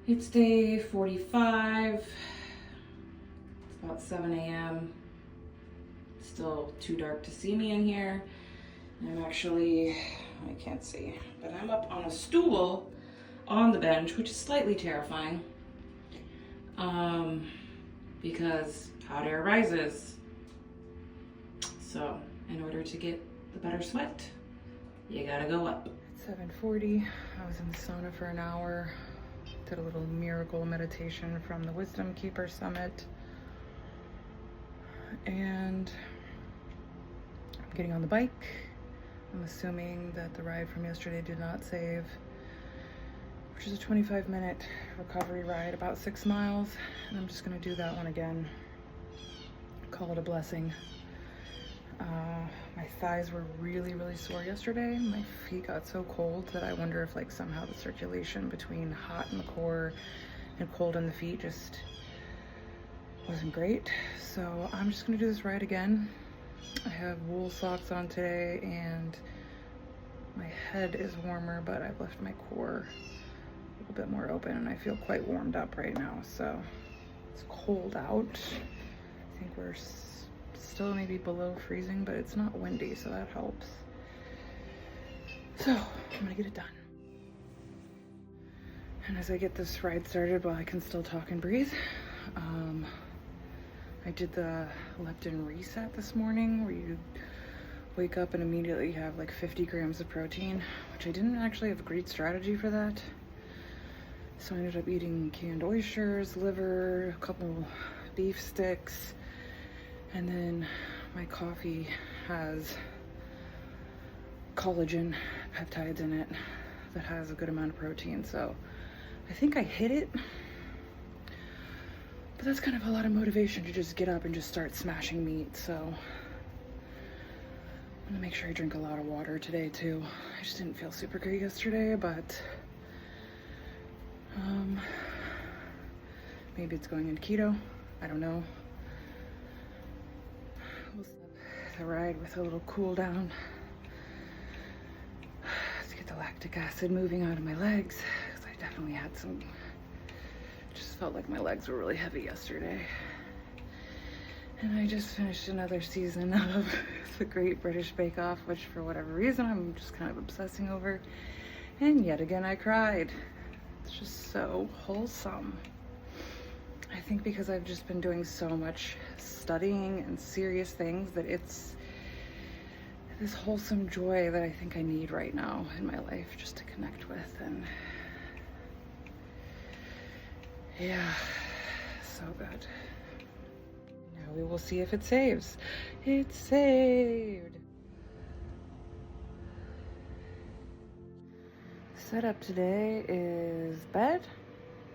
It's day 45. It's about 7 a.m. Still too dark to see me in here. I'm actually, I can't see, but I'm up on a stool on the bench, which is slightly terrifying. Because hot air rises. So in order to get the better sweat, you gotta go up. It's 7:40. I was in the sauna for an hour. Did a little miracle meditation from the Wisdom Keeper Summit. And I'm getting on the bike. I'm assuming that the ride from yesterday did not save, which is a 25-minute recovery ride, about 6 miles. And I'm just gonna do that one again. Call it a blessing. My thighs were really sore yesterday. My feet got so cold that I wonder if like somehow the circulation between hot in the core and cold in the feet just wasn't great. So I'm just gonna do this ride again. I have wool socks on today and my head is warmer, but I've left my core a little bit more open and I feel quite warmed up right now. So it's cold out. I think we're still maybe below freezing, but it's not windy, so that helps. So I'm gonna get it done. And as I get this ride started while I can still talk and breathe, I did the leptin reset this morning where you wake up and immediately have like 50 grams of protein, which I didn't actually have a great strategy for that. So I ended up eating canned oysters, liver, a couple beef sticks, and then my coffee has collagen peptides in it that has a good amount of protein. So I think I hit it, but that's kind of a lot of motivation to just get up and just start smashing meat. So I'm gonna make sure I drink a lot of water today too. I just didn't feel super great yesterday, but maybe it's going into keto. I don't know. We'll stop the ride with a little cool down. Let's get the lactic acid moving out of my legs, because I definitely had some, just felt like my legs were really heavy yesterday. And I just finished another season of the Great British Bake Off, which for whatever reason I'm just kind of obsessing over. And yet again I cried. It's just so wholesome. I think because I've just been doing so much studying and serious things that it's this wholesome joy that I think I need right now in my life just to connect with. And yeah, so good. Now we will see if it saves. It saved. Setup today is bed,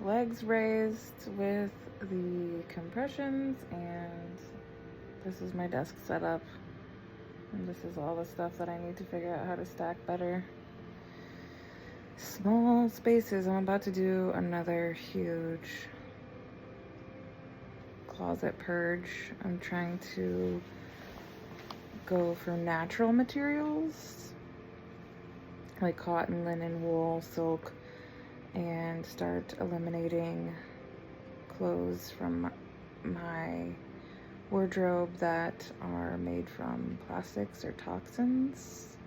legs raised with the compressions, and this is my desk setup. And this is all the stuff that I need to figure out how to stack better. Small spaces. I'm about to do another huge closet purge. I'm trying to go for natural materials like cotton, linen, wool, silk, and start eliminating clothes from my wardrobe that are made from plastics or toxins,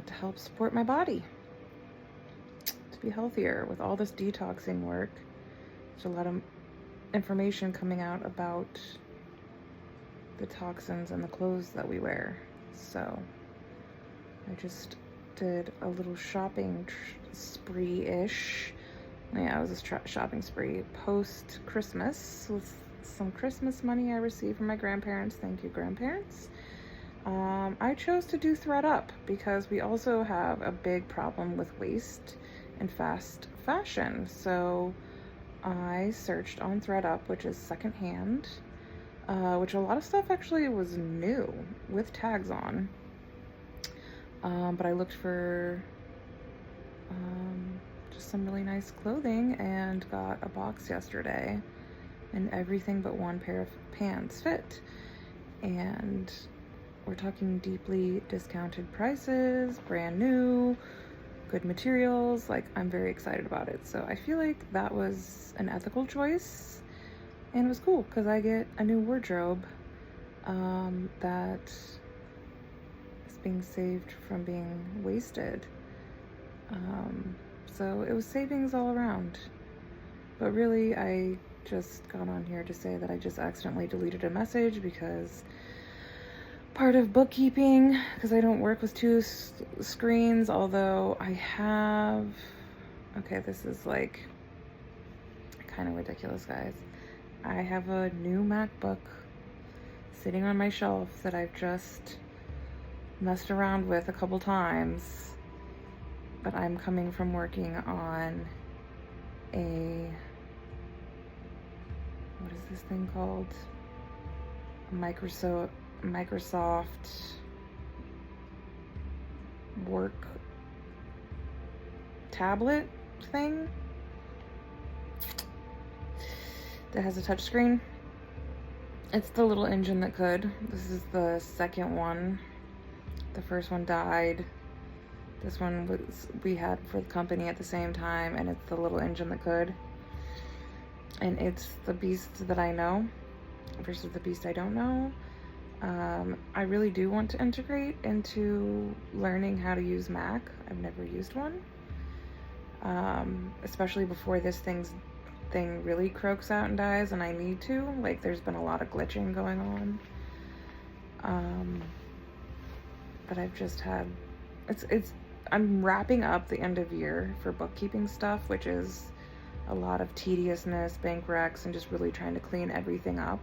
to help support my body to be healthier. With all this detoxing work, there's a lot of information coming out about the toxins and the clothes that we wear. So I just did a little shopping spree-ish. Yeah, it was a shopping spree post-Christmas with some Christmas money I received from my grandparents. Thank you, grandparents. I chose to do ThredUp because we also have a big problem with waste and fast fashion. So I searched on ThredUp, which is secondhand, which a lot of stuff actually was new with tags on. But I looked for just some really nice clothing and got a box yesterday, and everything but one pair of pants fit. And we're talking deeply discounted prices, brand new, good materials. Like, I'm very excited about it. So I feel like that was an ethical choice, and it was cool because I get a new wardrobe that is being saved from being wasted. So it was savings all around. But really, I just got on here to say that I just accidentally deleted a message because part of bookkeeping, because I don't work with two screens, although I have, okay, this is like kind of ridiculous, guys. I have a new MacBook sitting on my shelf that I've just messed around with a couple times, but I'm coming from working on a, what is this thing called? A Microsoft work tablet thing that has a touch screen. It's the little engine that could. This is the second one. The first one died. This one we had for the company at the same time, and it's the little engine that could. And it's the beast that I know versus the beast I don't know. I really do want to integrate into learning how to use Mac. I've never used one. Especially before this thing really croaks out and dies and I need to. Like, there's been a lot of glitching going on. But I've just had, I'm wrapping up the end of year for bookkeeping stuff, which is a lot of tediousness, bank recs, and just really trying to clean everything up.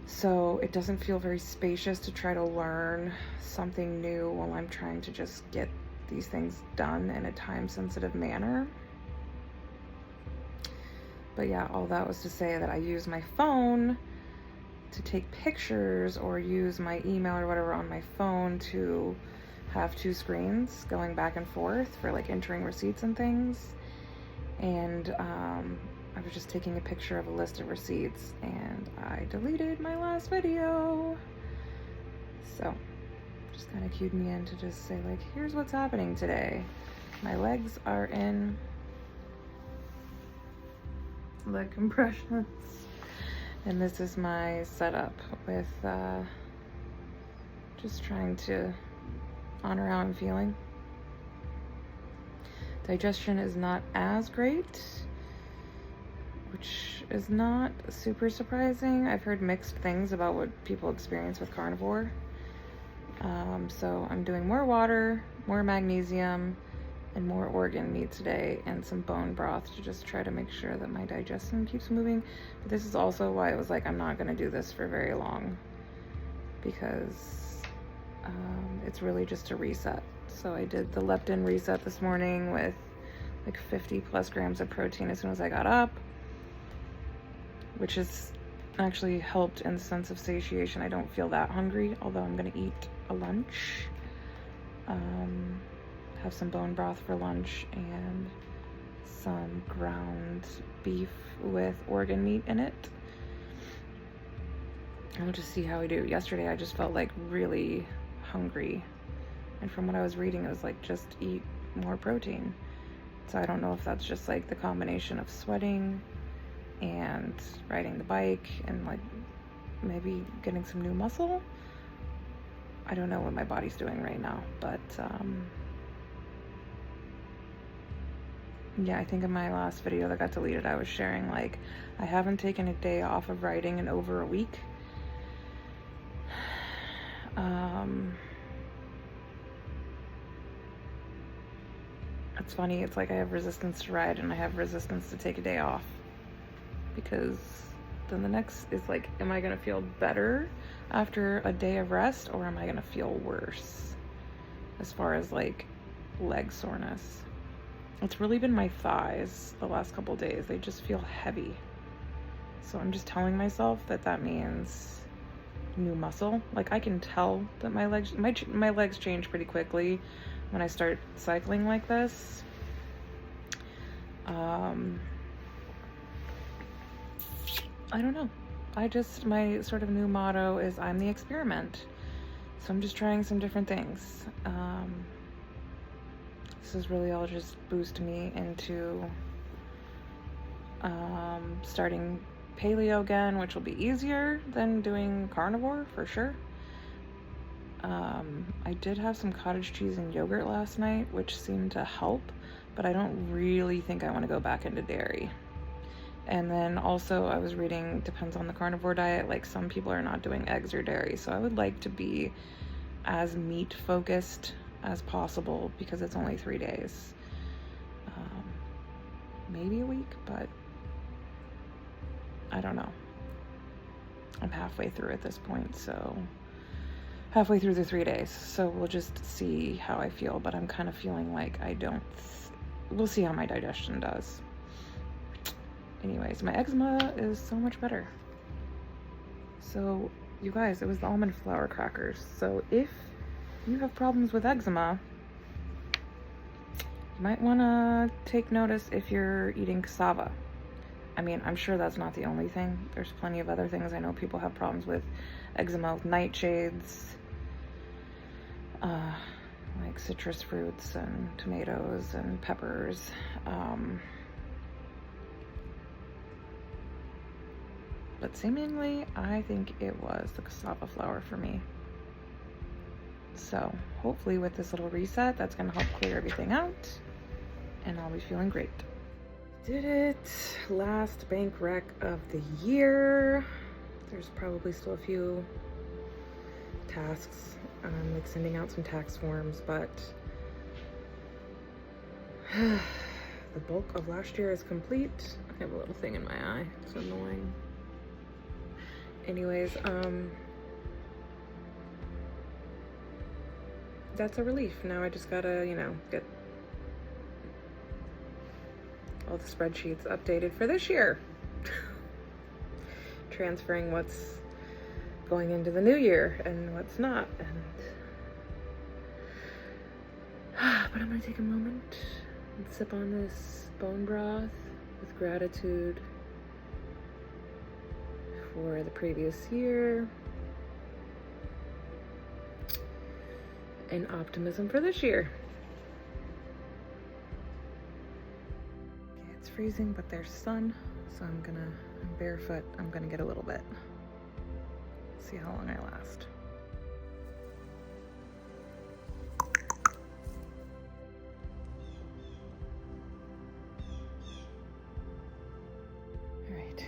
So it doesn't feel very spacious to try to learn something new while I'm trying to just get these things done in a time-sensitive manner. But yeah, all that was to say that I use my phone to take pictures or use my email or whatever on my phone to have two screens going back and forth for like entering receipts and things. And I was just taking a picture of a list of receipts and I deleted my last video. So just kind of cued me in to just say, like, here's what's happening today. My legs are in leg compressions. And this is my setup with just trying to honor how I'm feeling. Digestion is not as great, which is not super surprising. I've heard mixed things about what people experience with carnivore. So I'm doing more water, more magnesium, and more organ meat today, and some bone broth to just try to make sure that my digestion keeps moving. But this is also why it was like, I'm not gonna do this for very long, because it's really just a reset. So I did the leptin reset this morning with like 50 plus grams of protein as soon as I got up, which has actually helped in the sense of satiation. I don't feel that hungry, although I'm gonna eat a lunch. Have some bone broth for lunch and some ground beef with organ meat in it. And we'll just see how we do. Yesterday I just felt like really hungry, and from what I was reading it was like, just eat more protein. So I don't know if that's just like the combination of sweating and riding the bike and like maybe getting some new muscle. I don't know what my body's doing right now, but yeah, I think in my last video that got deleted I was sharing like I haven't taken a day off of writing in over a week. It's funny, it's like I have resistance to write and I have resistance to take a day off, because then the next is like, am I gonna feel better after a day of rest, or am I gonna feel worse as far as like leg soreness? It's really been my thighs the last couple days. They just feel heavy. So I'm just telling myself that that means new muscle. Like, I can tell that my legs change pretty quickly when I start cycling like this. I don't know. My sort of new motto is I'm the experiment. So I'm just trying some different things. this is really all just boost me into starting paleo again, which will be easier than doing carnivore for sure. I did have some cottage cheese and yogurt last night, which seemed to help, but I don't really think I want to go back into dairy. And then also I was reading, depends on the carnivore diet, like some people are not doing eggs or dairy, so I would like to be as meat focused as possible because it's only 3 days. Maybe a week, but I don't know. I'm halfway through at this point, so halfway through the 3 days, so we'll just see how I feel, but I'm kind of feeling like we'll see how my digestion does. Anyways, my eczema is so much better. So, you guys, it was the almond flour crackers. So if you have problems with eczema, you might want to take notice if you're eating cassava. I mean, I'm sure that's not the only thing. There's plenty of other things. I know people have problems with eczema with nightshades, like citrus fruits and tomatoes and peppers. But seemingly, I think it was the cassava flour for me. So hopefully with this little reset, that's gonna help clear everything out and I'll be feeling great. Did it. Last bank rec of the year. There's probably still a few tasks, like sending out some tax forms, but the bulk of last year is complete. I have a little thing in my eye, it's annoying. Anyways, that's a relief. Now I just gotta, get all the spreadsheets updated for this year. Transferring what's going into the new year and what's not. But I'm gonna take a moment and sip on this bone broth with gratitude for the previous year and optimism for this year. Okay, it's freezing, but there's sun, so I'm barefoot. I'm gonna get a little bit. See how long I last. All right,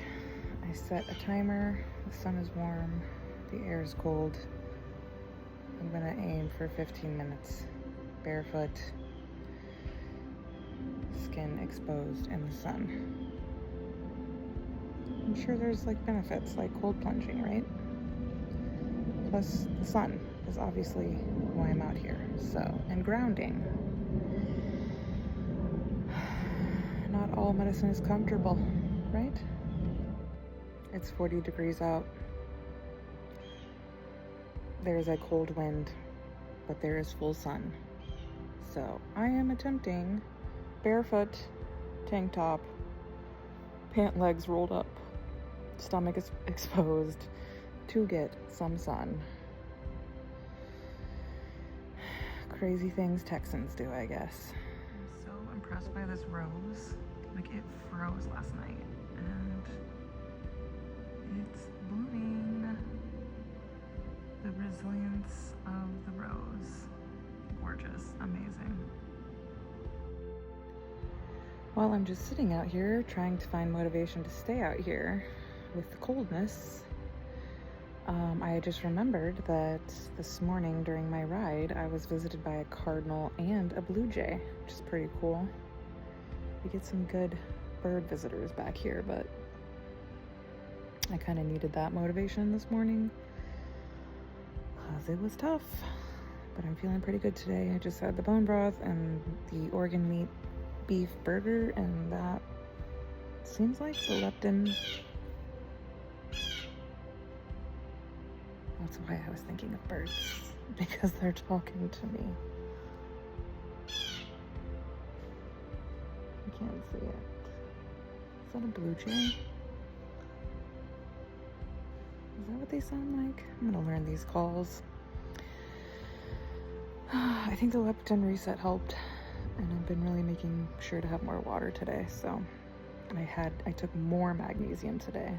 I set a timer. The sun is warm, the air is cold. I'm gonna aim for 15 minutes, barefoot, skin exposed in the sun. I'm sure there's like benefits like cold plunging, right? Plus the sun is obviously why I'm out here, so, and grounding. Not all medicine is comfortable, right? It's 40 degrees out. There is a cold wind, but there is full sun. So I am attempting barefoot, tank top, pant legs rolled up, stomach is exposed to get some sun. Crazy things Texans do, I guess. I'm so impressed by this rose. Like, it froze last night and it's blooming. The resilience of the rose. Gorgeous, amazing. While I'm just sitting out here trying to find motivation to stay out here with the coldness, I just remembered that this morning during my ride, I was visited by a cardinal and a blue jay, which is pretty cool. We get some good bird visitors back here, but I kind of needed that motivation this morning. It was tough, but I'm feeling pretty good today. I just had the bone broth and the organ meat beef burger, and that seems like the leptin. That's why I was thinking of birds, because they're talking to me. I can't see it. Is that a blue jay? Is that what they sound like? I'm gonna learn these calls. I think the leptin reset helped, And I've been really making sure to have more water today, so I took more magnesium today.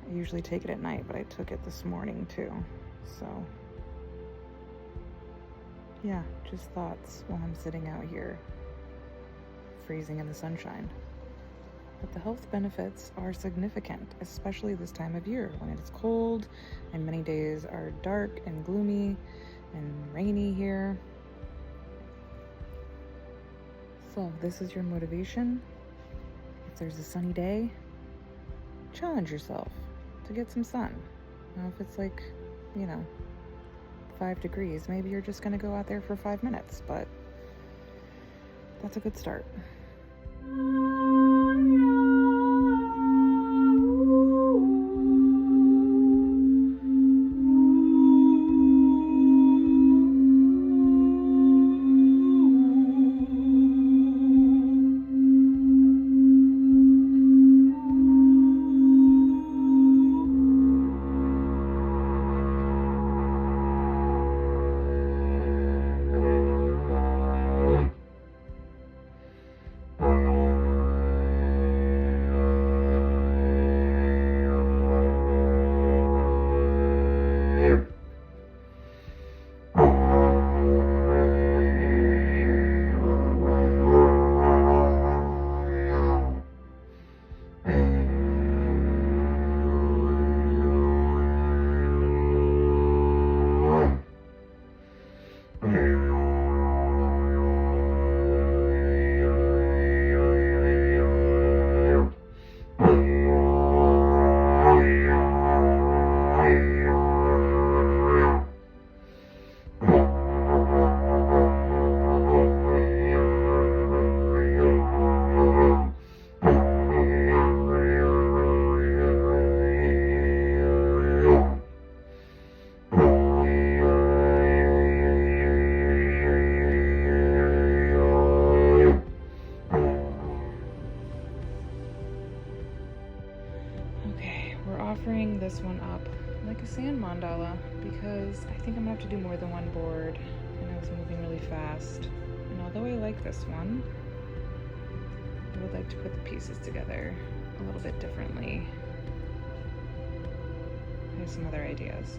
I usually take it at night, but I took it this morning too. So yeah, just thoughts while I'm sitting out here freezing in the sunshine. But the health benefits are significant, especially this time of year when it's cold and many days are dark and gloomy and rainy here. So if this is your motivation, if there's a sunny day, challenge yourself to get some sun. Now, if it's like, 5 degrees, maybe you're just gonna go out there for 5 minutes, but that's a good start. This one up like a sand mandala because I think I'm gonna have to do more than one board, and I was moving really fast. And although I like this one, I would like to put the pieces together a little bit differently. I have some other ideas.